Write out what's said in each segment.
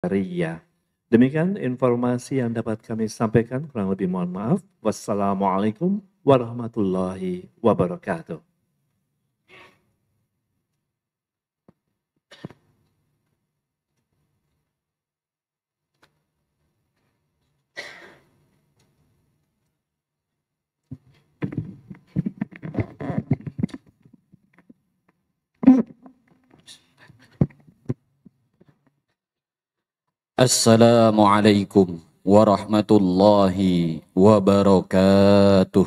Ria. Demikian informasi yang dapat kami sampaikan, kurang lebih mohon maaf. Wassalamualaikum warahmatullahi wabarakatuh. Assalamualaikum warahmatullahi wabarakatuh.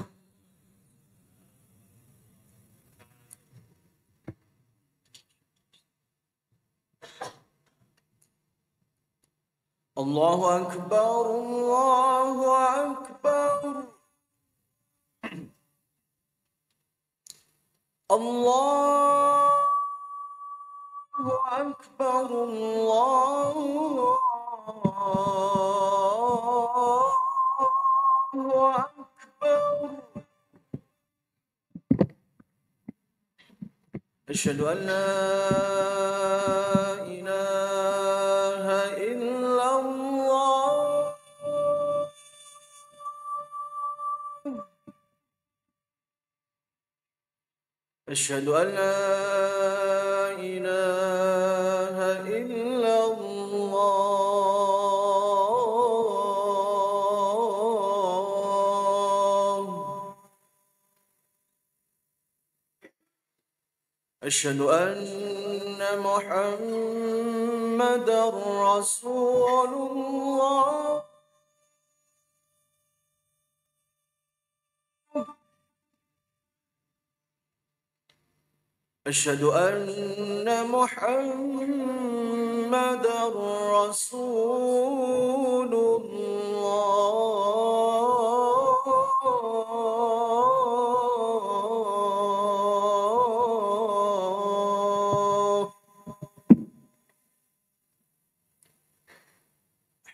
Allahu Akbar, Allahu Akbar. Allahu Akbar, Allahu Akbar. Asyhadu an la ilaha illallah. أشهد أن لا إله إلا الله. أشهد أن محمدا رسول الله. أشهد أن محمدا رسول الله.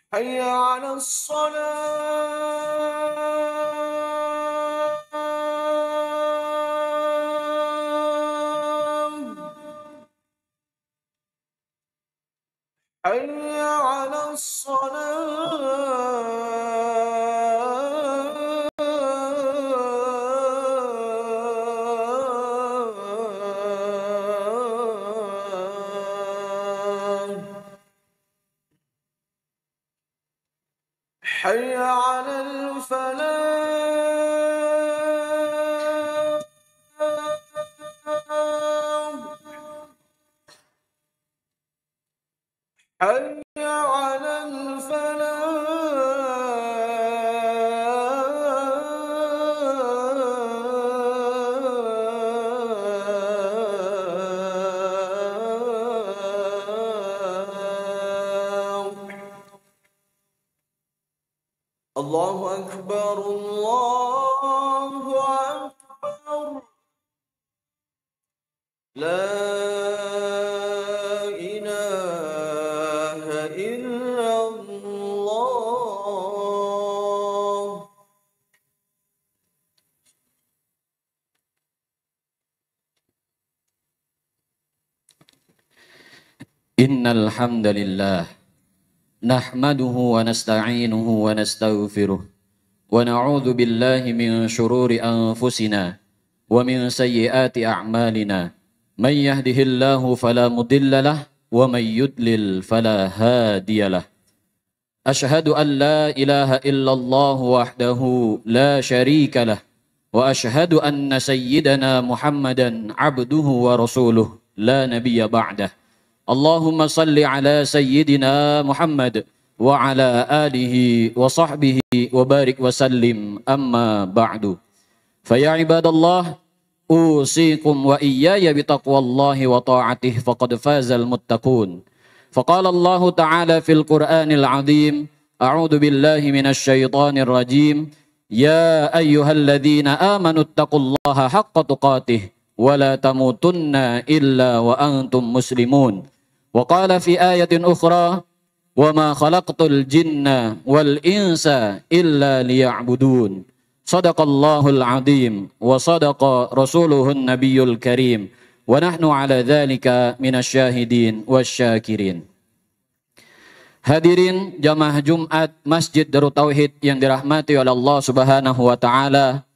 حي على الصلاة. حي على الصلاة. حي على الفلاح. حي على الفلاح. الله أكبر، الله أكبر. لا إله إلا الله. Innal hamdalillah nahmaduhu wa nasta'inuhu wa nastaghfiruh wa na'udzu billahi min shururi anfusina wa min sayyiati a'malina. May yahdihillahu fala mudilla lah wa may yudlil fala hadiyalah. Ashhadu an la ilaha illallah wahdahu la syarika lah wa ashhadu anna sayyidana Muhammadan abduhu wa rasuluh la nabiyya ba'dah. Allahumma salli ala sayyidina Muhammad wa ala alihi wa sahbihi wa barik wa sallim, amma ba'du. Faya ibadallah, usikum wa iyaya bitaqwallahi wa ta'atih faqad fazal muttaqun. Faqala Allah ta'ala fil Qur'anil azim, a'udhu billahi minasy syaithanir rajim, ya ayyuhalladzina amanu taqullaha haqqa tuqatih wa la tamutunna illa wa antum muslimun. Wa qala fi ayatin ukhra, wa ma khalaqtul jinna wal insa illa liya'budun. Sadaqallahul azim wa sadaqa rasuluhun nabiyyul karim wa nahnu ala dzalika minasyahidin wasyakirin. Hadirin jamaah Jumat Masjid Darut Tauhid yang dirahmati oleh Allah Subhanahu wa taala.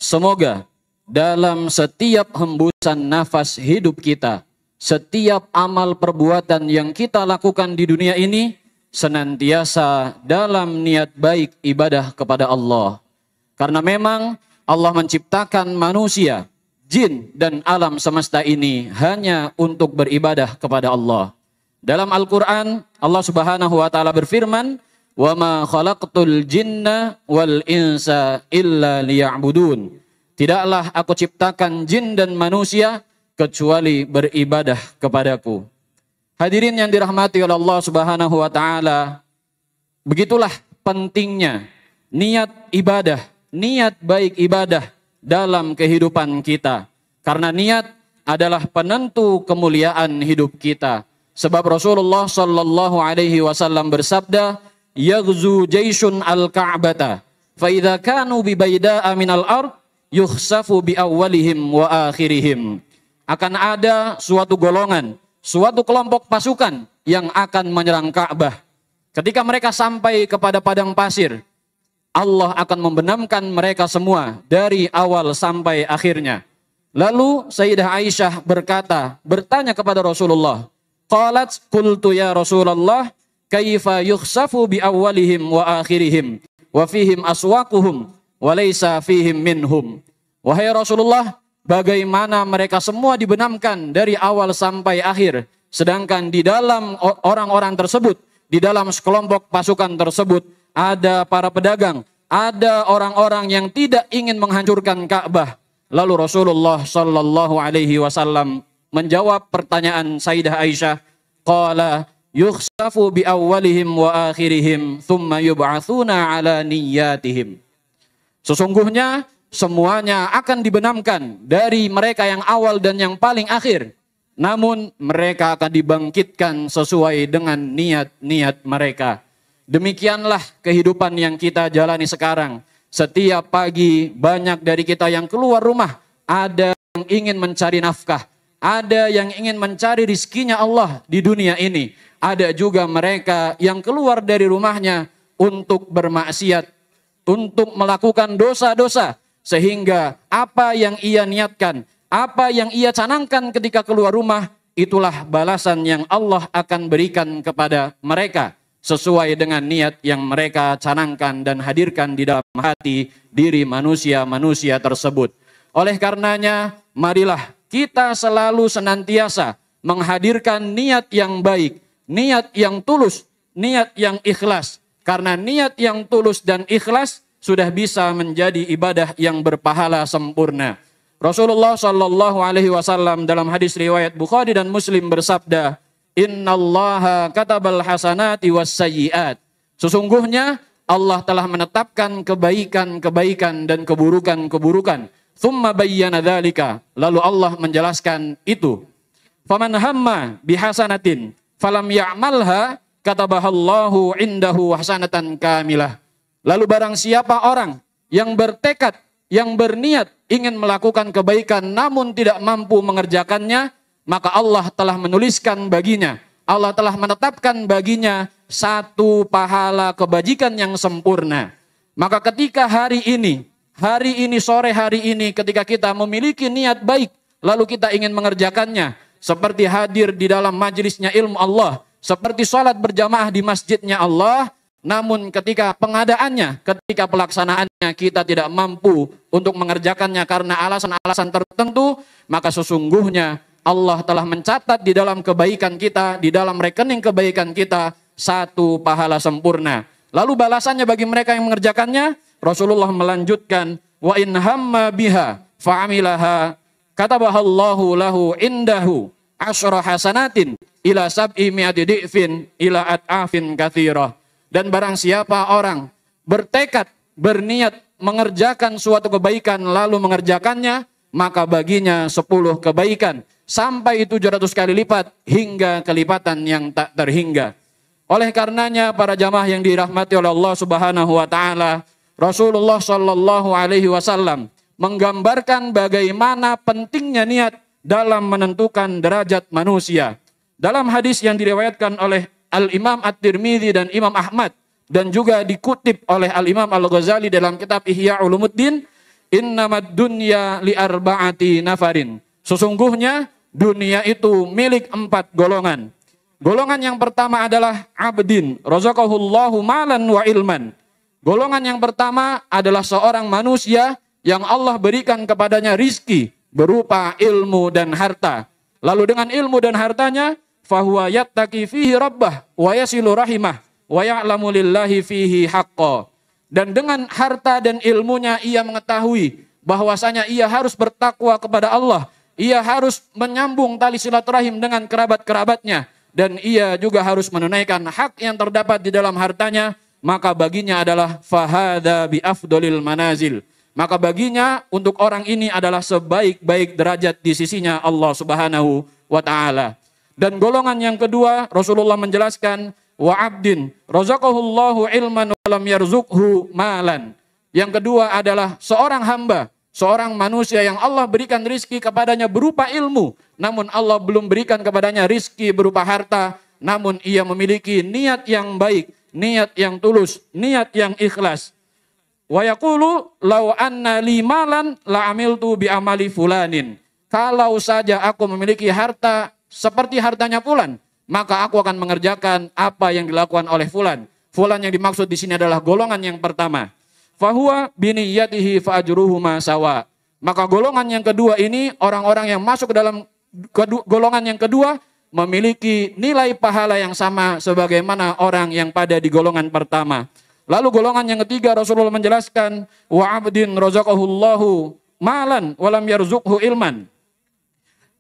Semoga dalam setiap hembusan nafas hidup kita, setiap amal perbuatan yang kita lakukan di dunia ini senantiasa dalam niat baik ibadah kepada Allah. Karena memang Allah menciptakan manusia, jin dan alam semesta ini hanya untuk beribadah kepada Allah. Dalam Al-Quran, Allah Subhanahu wa taala berfirman, "Wa ma khalaqtul jinna wal insa illa liya'budun." Tidaklah aku ciptakan jin dan manusia kecuali beribadah kepadaku. Hadirin yang dirahmati oleh Allah Subhanahu wa taala, begitulah pentingnya niat ibadah, niat baik ibadah dalam kehidupan kita. Karena niat adalah penentu kemuliaan hidup kita. Sebab Rasulullah sallallahu alaihi wasallam bersabda, "Yaghzu jaisyun al-Ka'bata, fa idza kanu bi baida'a minal ard, yukhsafu bi awwalihim wa akhirihim." Akan ada suatu golongan, suatu kelompok pasukan yang akan menyerang Ka'bah. Ketika mereka sampai kepada padang pasir, Allah akan membenamkan mereka semua dari awal sampai akhirnya. Lalu Sayyidah Aisyah bertanya kepada Rasulullah, qalat qultu ya Rasulullah kaifa yukhsafu bi awwalihim wa akhirihim wa fihim aswaquhum wa laysa fihim minhum. Wahai Rasulullah, bagaimana mereka semua dibenamkan dari awal sampai akhir, sedangkan di dalam orang-orang tersebut, di dalam sekelompok pasukan tersebut ada para pedagang, ada orang-orang yang tidak ingin menghancurkan Ka'bah. Lalu Rasulullah sallallahu alaihi wasallam menjawab pertanyaan Sayyidah Aisyah, qala yukhsafu bi awwalihim wa akhirihim thumma yub'atsuna ala niyyatihim. Sesungguhnya semuanya akan dibenamkan dari mereka yang awal dan yang paling akhir. Namun mereka akan dibangkitkan sesuai dengan niat-niat mereka. Demikianlah kehidupan yang kita jalani sekarang. Setiap pagi banyak dari kita yang keluar rumah, ada yang ingin mencari nafkah, ada yang ingin mencari rizkinya Allah di dunia ini. Ada juga mereka yang keluar dari rumahnya untuk bermaksiat, untuk melakukan dosa-dosa. Sehingga apa yang ia niatkan, apa yang ia canangkan ketika keluar rumah, itulah balasan yang Allah akan berikan kepada mereka. Sesuai dengan niat yang mereka canangkan dan hadirkan di dalam hati diri manusia-manusia tersebut. Oleh karenanya, marilah kita selalu senantiasa menghadirkan niat yang baik, niat yang tulus, niat yang ikhlas. Karena niat yang tulus dan ikhlas sudah bisa menjadi ibadah yang berpahala sempurna. Rasulullah sallallahu alaihi wasallam dalam hadis riwayat Bukhari dan Muslim bersabda, "Innallaha katabal hasanati was sayyiat." Sesungguhnya Allah telah menetapkan kebaikan-kebaikan dan keburukan-keburukan. Tsumma bayyana dzalika. Lalu Allah menjelaskan itu. Faman hamma bihasanatin falam ya'malha katabahallahu indahu hasanatan kamilah. Lalu barang siapa orang yang bertekad, yang berniat ingin melakukan kebaikan namun tidak mampu mengerjakannya, maka Allah telah menuliskan baginya, Allah telah menetapkan baginya satu pahala kebajikan yang sempurna. Maka ketika hari ini, sore hari ini, ketika kita memiliki niat baik, lalu kita ingin mengerjakannya, seperti hadir di dalam majelisnya ilmu Allah, seperti sholat berjamaah di masjidnya Allah, namun ketika pengadaannya, ketika pelaksanaannya kita tidak mampu untuk mengerjakannya karena alasan-alasan tertentu, maka sesungguhnya Allah telah mencatat di dalam kebaikan kita, di dalam rekening kebaikan kita, satu pahala sempurna. Lalu balasannya bagi mereka yang mengerjakannya, Rasulullah melanjutkan, wa in hamma biha fa'amilaha katabahallahu lahu indahu asyra hasanatin ila sab'i mi'ati di'fin ila at'afin katsirah. Dan barang siapa orang bertekad, berniat mengerjakan suatu kebaikan lalu mengerjakannya, maka baginya 10 kebaikan sampai 700 kali lipat hingga kelipatan yang tak terhingga. Oleh karenanya para jamaah yang dirahmati oleh Allah Subhanahu wa taala, Rasulullah sallallahu alaihi wasallam menggambarkan bagaimana pentingnya niat dalam menentukan derajat manusia. Dalam hadis yang diriwayatkan oleh Al-Imam At-Tirmidzi dan Imam Ahmad, dan juga dikutip oleh Al-Imam Al-Ghazali dalam kitab Ihya Ulumuddin, innamad dunya li arba'ati nafarin. Sesungguhnya dunia itu milik 4 golongan. Golongan yang pertama adalah abdin razaqahullahu malan wa ilman. Golongan yang pertama adalah seorang manusia yang Allah berikan kepadanya rizki berupa ilmu dan harta. Lalu dengan ilmu dan hartanya, fahuwa yattaqi fihi rabbah wa yasilu rahimah wa ya'lamu lillahi fihi haqqo. Dan dengan harta dan ilmunya ia mengetahui bahwasanya ia harus bertakwa kepada Allah. Ia harus menyambung tali silaturahim dengan kerabat-kerabatnya. Dan ia juga harus menunaikan hak yang terdapat di dalam hartanya. Maka baginya adalah fahadha bi afdolil manazil. Maka baginya untuk orang ini adalah sebaik-baik derajat di sisinya Allah Subhanahu wa ta'ala. Dan golongan yang kedua, Rasulullah menjelaskan, wa abdin razaqahullahu ilman wa lam yarzuqhu malan. Yang kedua adalah seorang hamba, seorang manusia yang Allah berikan rizki kepadanya berupa ilmu, namun Allah belum berikan kepadanya rizki berupa harta, namun ia memiliki niat yang baik, niat yang tulus, niat yang ikhlas. Wa yaqulu law anna li malan la amiltu bi amali fulanin. Kalau saja aku memiliki harta seperti hartanya fulan, maka aku akan mengerjakan apa yang dilakukan oleh fulan. Fulan yang dimaksud di sini adalah golongan yang pertama. Fahuwa biniyatihi fa ajruhuma sawa. Maka golongan yang kedua ini, orang-orang yang masuk ke dalam golongan yang kedua memiliki nilai pahala yang sama sebagaimana orang yang pada di golongan pertama. Lalu golongan yang ketiga, Rasulullah menjelaskan, wa abdin razaqahullahu malan walam yarzuqhu ilman.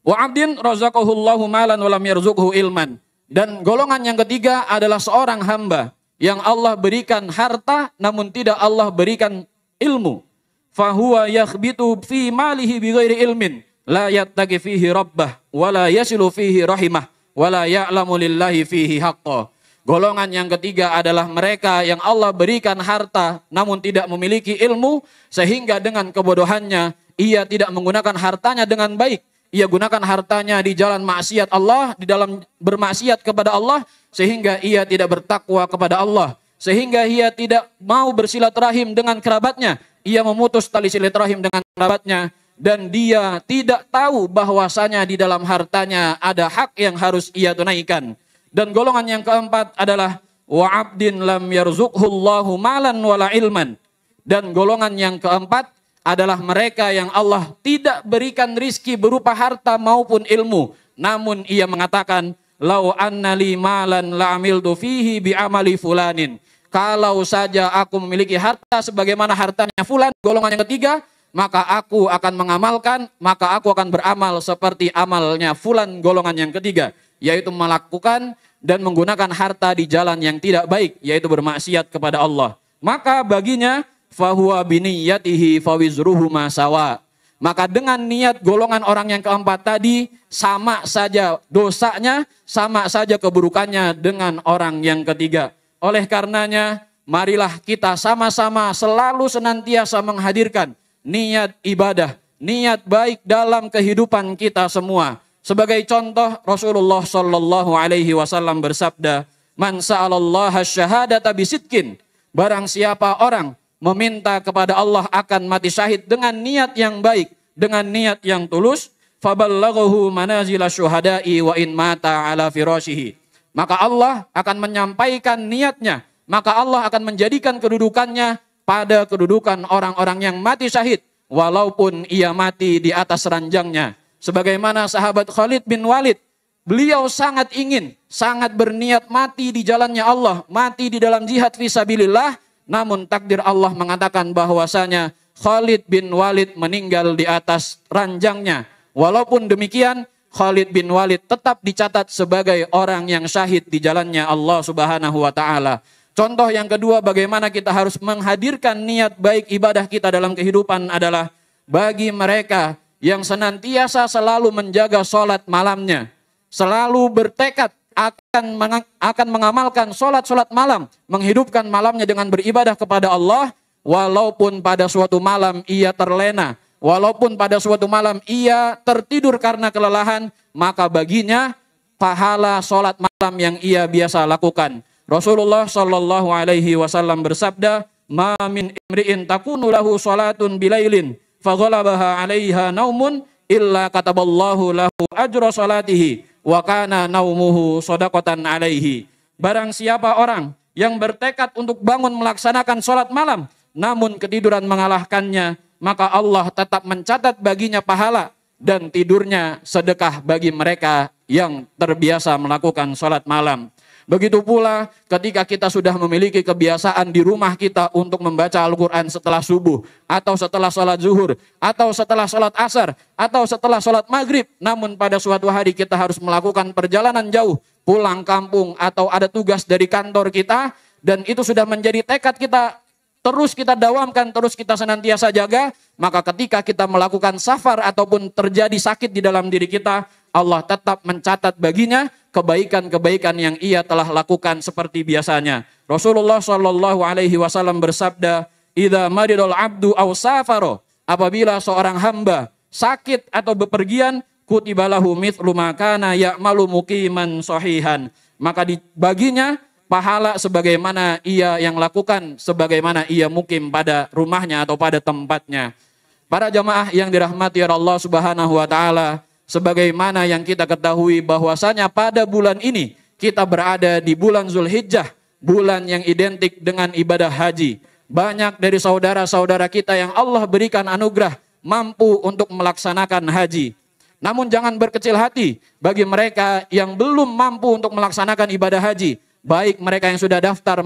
Wa abdin razaqahullahu malan walam yarzuqhu ilman. Dan golongan yang ketiga adalah seorang hamba yang Allah berikan harta namun tidak Allah berikan ilmu. Fahuwa yakhbitu fi malihi bighairi ilmin la yattaqi fihi rabbah wala yasilu fihi rahimah wala ya'lamu lillahi fihi haqqo. Golongan yang ketiga adalah mereka yang Allah berikan harta namun tidak memiliki ilmu, sehingga dengan kebodohannya ia tidak menggunakan hartanya dengan baik. Ia gunakan hartanya di jalan maksiat Allah, di dalam bermaksiat kepada Allah, sehingga ia tidak bertakwa kepada Allah, sehingga ia tidak mau bersilaturahim dengan kerabatnya. Ia memutus tali silaturahim dengan kerabatnya, dan dia tidak tahu bahwasanya di dalam hartanya ada hak yang harus ia tunaikan. Dan golongan yang keempat adalah wa abdin lam yarzuqhullahu malan wala ilman. Dan golongan yang keempat adalah mereka yang Allah tidak berikan rizki berupa harta maupun ilmu, namun ia mengatakan lau anna li malan la amiltu fihi bi amali fulanin. Kalau saja aku memiliki harta sebagaimana hartanya fulan, golongan yang ketiga, maka aku akan mengamalkan, maka aku akan beramal seperti amalnya fulan, golongan yang ketiga, yaitu melakukan dan menggunakan harta di jalan yang tidak baik, yaitu bermaksiat kepada Allah. Maka baginya fahuwa biniyatihi fawizruhuma sawa. Maka dengan niat golongan orang yang keempat tadi, sama saja dosanya, sama saja keburukannya dengan orang yang ketiga. Oleh karenanya, marilah kita sama-sama selalu senantiasa menghadirkan niat ibadah, niat baik dalam kehidupan kita semua. Sebagai contoh, Rasulullah Shallallahu Alaihi Wasallam bersabda, "Man sa'alallaha syahadata bisidkin." Barang siapa orang meminta kepada Allah akan mati syahid dengan niat yang baik, dengan niat yang tulus, faballaghahu manazila syuhada'i wa in mata ala firashihi. Maka Allah akan menyampaikan niatnya, maka Allah akan menjadikan kedudukannya pada kedudukan orang-orang yang mati syahid, walaupun ia mati di atas ranjangnya. Sebagaimana sahabat Khalid bin Walid, beliau sangat ingin, sangat berniat mati di jalannya Allah, mati di dalam jihad fisabilillah, namun takdir Allah mengatakan bahwasanya Khalid bin Walid meninggal di atas ranjangnya. Walaupun demikian, Khalid bin Walid tetap dicatat sebagai orang yang syahid di jalannya Allah Subhanahu wa ta'ala. Contoh yang kedua, bagaimana kita harus menghadirkan niat baik ibadah kita dalam kehidupan adalah bagi mereka yang senantiasa selalu menjaga sholat malamnya, selalu bertekad akan mengamalkan sholat malam, menghidupkan malamnya dengan beribadah kepada Allah, walaupun pada suatu malam ia terlena, walaupun pada suatu malam ia tertidur karena kelelahan, maka baginya pahala sholat malam yang ia biasa lakukan. Rasulullah Shallallahu Alaihi Wasallam bersabda, "Ma min imri'in takunu lahu sholatun bilailin, faghalabaha 'alaiha naumun, illa kataballahu lahu ajra sholatihi, wa kana naumuhu shadaqatan 'alaihi." Barang siapa orang yang bertekad untuk bangun melaksanakan sholat malam, namun ketiduran mengalahkannya, maka Allah tetap mencatat baginya pahala, dan tidurnya sedekah bagi mereka yang terbiasa melakukan sholat malam. Begitu pula ketika kita sudah memiliki kebiasaan di rumah kita untuk membaca Al-Quran setelah subuh, atau setelah sholat zuhur, atau setelah sholat asar, atau setelah sholat maghrib, namun pada suatu hari kita harus melakukan perjalanan jauh, pulang kampung, atau ada tugas dari kantor kita, dan itu sudah menjadi tekad kita, terus kita dawamkan, terus kita senantiasa jaga, maka ketika kita melakukan safar ataupun terjadi sakit di dalam diri kita, Allah tetap mencatat baginya kebaikan-kebaikan yang ia telah lakukan seperti biasanya. Rasulullah Shallallahu Alaihi Wasallam bersabda, "Idza maridul abdu aw safaro," apabila seorang hamba sakit atau bepergian, kutibalahu mithlu ma kana ya'malu muqiman sahihan, maka baginya pahala sebagaimana ia yang lakukan, sebagaimana ia mukim pada rumahnya atau pada tempatnya. Para jamaah yang dirahmati Allah Subhanahu wa taala, sebagaimana yang kita ketahui bahwasanya pada bulan ini kita berada di bulan Zulhijjah, bulan yang identik dengan ibadah haji. Banyak dari saudara-saudara kita yang Allah berikan anugerah mampu untuk melaksanakan haji. Namun jangan berkecil hati bagi mereka yang belum mampu untuk melaksanakan ibadah haji, baik mereka yang sudah daftar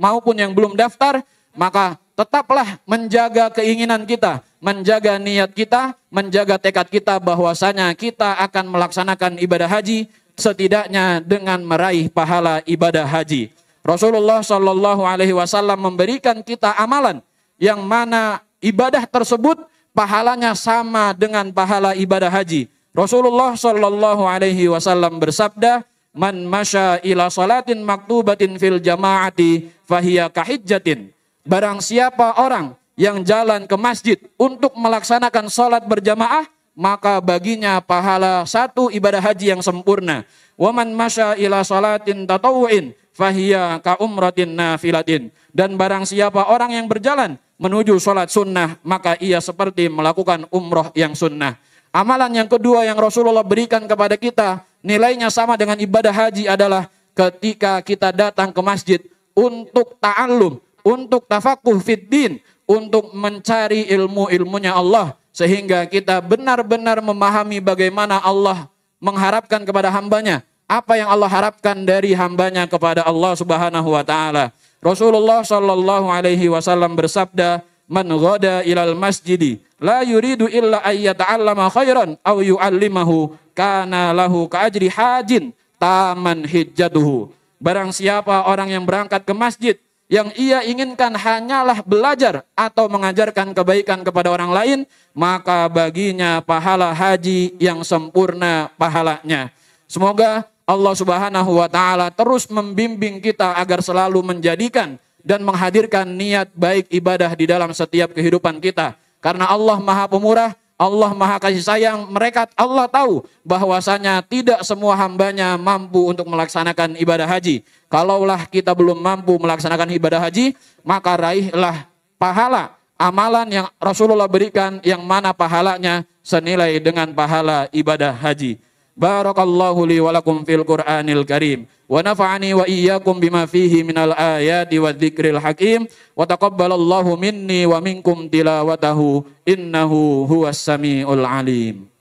maupun yang belum daftar, maka tetaplah menjaga keinginan kita, menjaga niat kita, menjaga tekad kita bahwasanya kita akan melaksanakan ibadah haji setidaknya dengan meraih pahala ibadah haji. Rasulullah Shallallahu Alaihi Wasallam memberikan kita amalan yang mana ibadah tersebut pahalanya sama dengan pahala ibadah haji. Rasulullah Shallallahu Alaihi Wasallam bersabda, "Man masya ila salatin maktubatin fil jamaati fahiya kahijjatin." Barang siapa orang yang jalan ke masjid untuk melaksanakan sholat berjamaah, maka baginya pahala satu ibadah haji yang sempurna. Wa man masya ila salatin tatawu'in fahiya ka umratin nafilatin. Dan barang siapa orang yang berjalan menuju sholat sunnah, maka ia seperti melakukan umroh yang sunnah. Amalan yang kedua yang Rasulullah berikan kepada kita, nilainya sama dengan ibadah haji, adalah ketika kita datang ke masjid untuk ta'allum, untuk tafakuh fiddin, untuk mencari ilmu-ilmunya Allah, sehingga kita benar-benar memahami bagaimana Allah mengharapkan kepada hambanya, apa yang Allah harapkan dari hambanya kepada Allah Subhanahu wa taala. Rasulullah Shallallahu Alaihi Wasallam bersabda, "Man ghada ilal masjidi la yuridu illa ayyata'allama khairan aw yu'allimahu kana lahu ka ajri hajin taman hijjatuhu." Barang siapa orang yang berangkat ke masjid yang ia inginkan hanyalah belajar atau mengajarkan kebaikan kepada orang lain, maka baginya pahala haji yang sempurna pahalanya. Semoga Allah Subhanahu wa taala terus membimbing kita agar selalu menjadikan dan menghadirkan niat baik ibadah di dalam setiap kehidupan kita. Karena Allah Maha Pemurah, Allah Maha Kasih Sayang, Allah tahu bahwasanya tidak semua hambanya mampu untuk melaksanakan ibadah haji. Kalaulah kita belum mampu melaksanakan ibadah haji, maka raihlah pahala amalan yang Rasulullah berikan, yang mana pahalanya senilai dengan pahala ibadah haji. Barakallahu li wa lakum fil Qur'anil Karim, wa nafa'ani wa iyyakum bima fihi minal ayati wa dzikril hakim, wa taqabbalallahu minni wa minkum tilawatahu, innahu huwas samiul alim.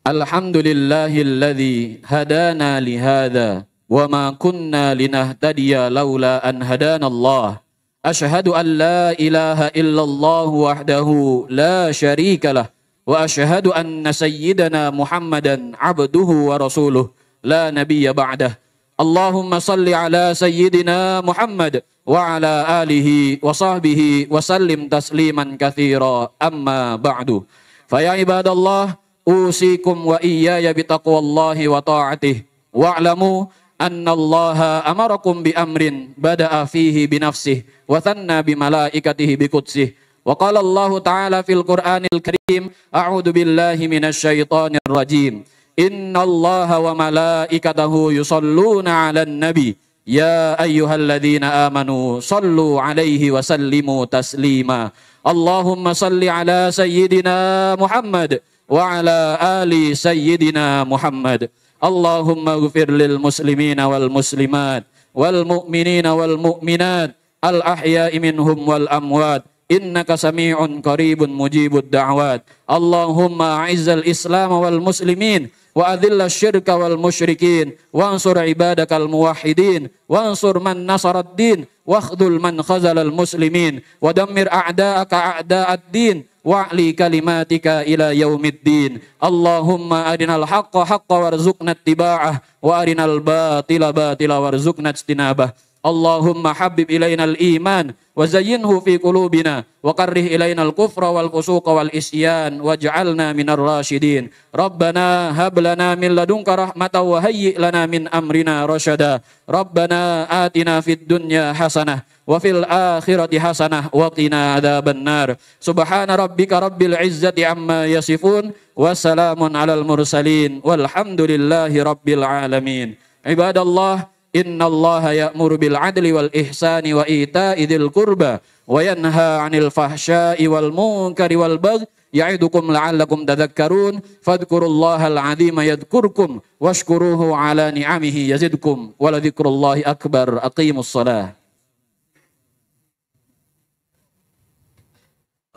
Alhamdulillahilladzi hadana li hadza wa ma kunna linahtadiya laula an hadanallah. Asyhadu an la ilaha illallah wahdahu la syarikalah wa asyhadu anna sayyidana Muhammadan abduhu wa rasuluh la nabiyya ba'dah. Allahumma salli ala sayyidina Muhammad wa ala alihi wa sahbihi wa sallim tasliman katsira, amma ba'du. Fa ya ibadallah, usikum wa iyaya bitaqwallahi wa ta'atih, wa'lamu annallaha amarakum bi amrin bada'a fihi bi nafsihi wa thanna bi malaikatihi bi qudsih. Wa qala Allah ta'ala fil Qur'anil Karim, a'udzu billahi minasyaitonir rajim. Innallaha wa malaikatahu yusholluna 'alan nabi. Ya ayyuhalladzina amanu shallu 'alaihi wa sallimu taslima. Allahumma salli ala sayyidina Muhammad wa ala ali sayyidina Muhammad. Allahumma ighfir lil muslimina wal muslimat wal mu'minina wal mu'minat al ahya'i minhum wal amwat. Innaka sami'un qaribun mujibud da'wat. Allahumma a'izzal islam wal muslimin wa adhilla syirka wal musyrikin wa ansur ibadakal muwahhidin wa ansur man nasarad din wa akhdhul man khazalal muslimin wa dammir a'da'aka a'da'ad din wa'li kalimatika ila yaumiddin. Allahumma arinal haqqa haqqa warzuqna ittiba'ah wa arinal batila batila warzuqna ijtinabah. Allahumma habib ilainal iman wa zayyinhu fi qulubina wa karrih ilainal kufra wal fusuqa wal isyan waj'alna minar rasyidin. Rabbana hab lana min ladunka rahmatan wa hayyi' lana min amrina rasyada. Rabbana atina fid dunya hasanah wa fil akhirati hasanah wa qina adzabannar. Subhana rabbika rabbil izzati amma yasifun wa salamun alal mursalin walhamdulillahi rabbil alamin. Ibadallah, innallaha ya'muru bil adli wal ihsani wa ita'i dzil qurba wa yanha 'anil fahsya'i wal munkari wal baghi ya'idukum la'allakum tadhakkarun. Fadhkurullahal 'azima yadhkurkum washkuruhu 'ala ni'amihi yazidkum wa la dzikrullahi akbar. Aqimus shalah.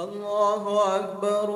Allahu akbar.